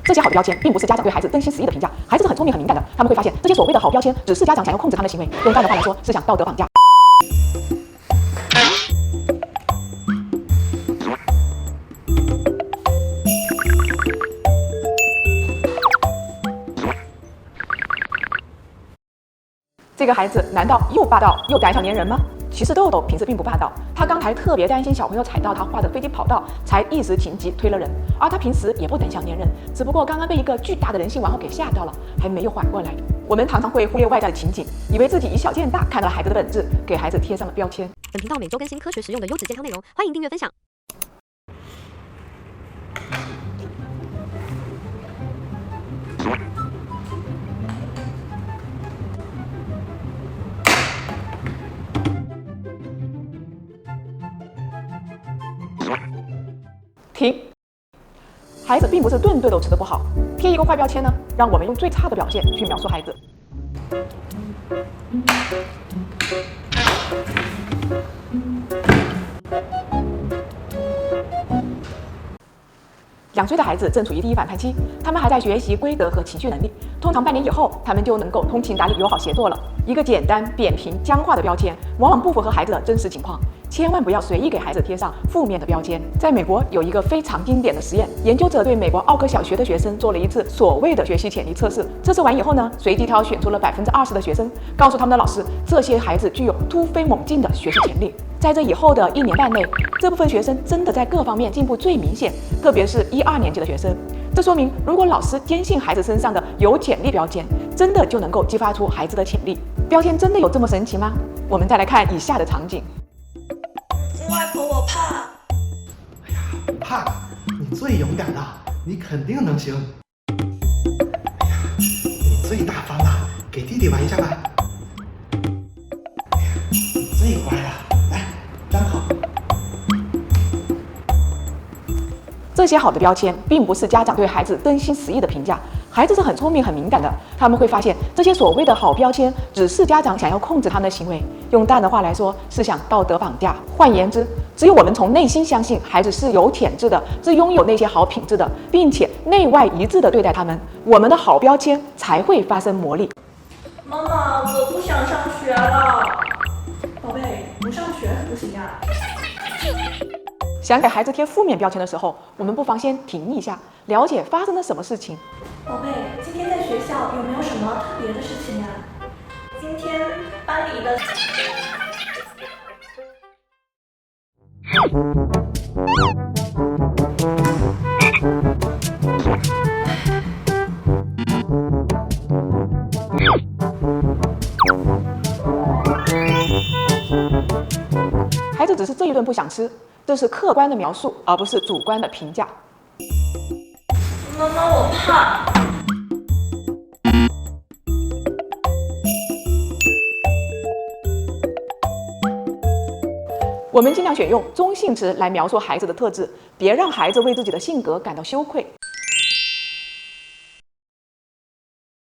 这些好的标签并不是家长对孩子真心实意的评价，孩子是很聪明很敏感的，他们会发现这些所谓的好标签只是家长想要控制他们的行为，用这样的话来说是想道德绑架。这个孩子难道又霸道又胆小粘人吗？其实豆豆平时并不霸道，他刚才特别担心小朋友踩到他画的飞机跑道，才一时情急推了人。而他平时也不胆小粘人，只不过刚刚被一个巨大的人形玩偶给吓到了，还没有缓过来。我们常常会忽略外在的情景，以为自己以小见大，看到了孩子的本质，给孩子贴上了标签。本频道每周更新科学实用的优质健康内容，欢迎订阅分享。停！孩子并不是顿顿都吃得不好，贴一个坏标签呢，让我们用最差的表现去描述孩子。2岁的孩子正处于第一反叛期，他们还在学习规则和情绪能力。通常半年以后，他们就能够通情达理、友好协作了。一个简单、扁平、僵化的标签，往往不符合孩子的真实情况。千万不要随意给孩子贴上负面的标签。在美国有一个非常经典的实验，研究者对美国奥克小学的学生做了一次所谓的学习潜力测试。测试完以后呢，随机挑选出了20%的学生，告诉他们的老师，这些孩子具有突飞猛进的学习潜力。在这以后的1年半内，这部分学生真的在各方面进步最明显，特别是1、2年级的学生。这说明，如果老师坚信孩子身上的有潜力标签，真的就能够激发出孩子的潜力。标签真的有这么神奇吗？我们再来看以下的场景。外婆，我怕。哎呀，不怕，你最勇敢了，你肯定能行。哎呀，你最大方了，给弟弟玩一下吧。哎呀，你最乖了，来，站好。这些好的标签并不是家长对孩子真心实意的评价，孩子是很聪明很敏感的，他们会发现这些所谓的好标签只是家长想要控制他们的行为，用淡的话来说是想道德绑架。换言之，只有我们从内心相信孩子是有潜质的，是拥有那些好品质的，并且内外一致的对待他们，我们的好标签才会发生魔力。妈妈，我不想上学了。宝贝，不上学可不行呀。想给孩子贴负面标签的时候，我们不妨先停一下，了解发生了什么事情。宝贝，今天在学校有没有什么特别的事情呀？今天班里的……孩子只是这一顿不想吃，这是客观的描述，而不是主观的评价。妈妈，我怕。我们尽量选用中性词来描述孩子的特质，别让孩子为自己的性格感到羞愧。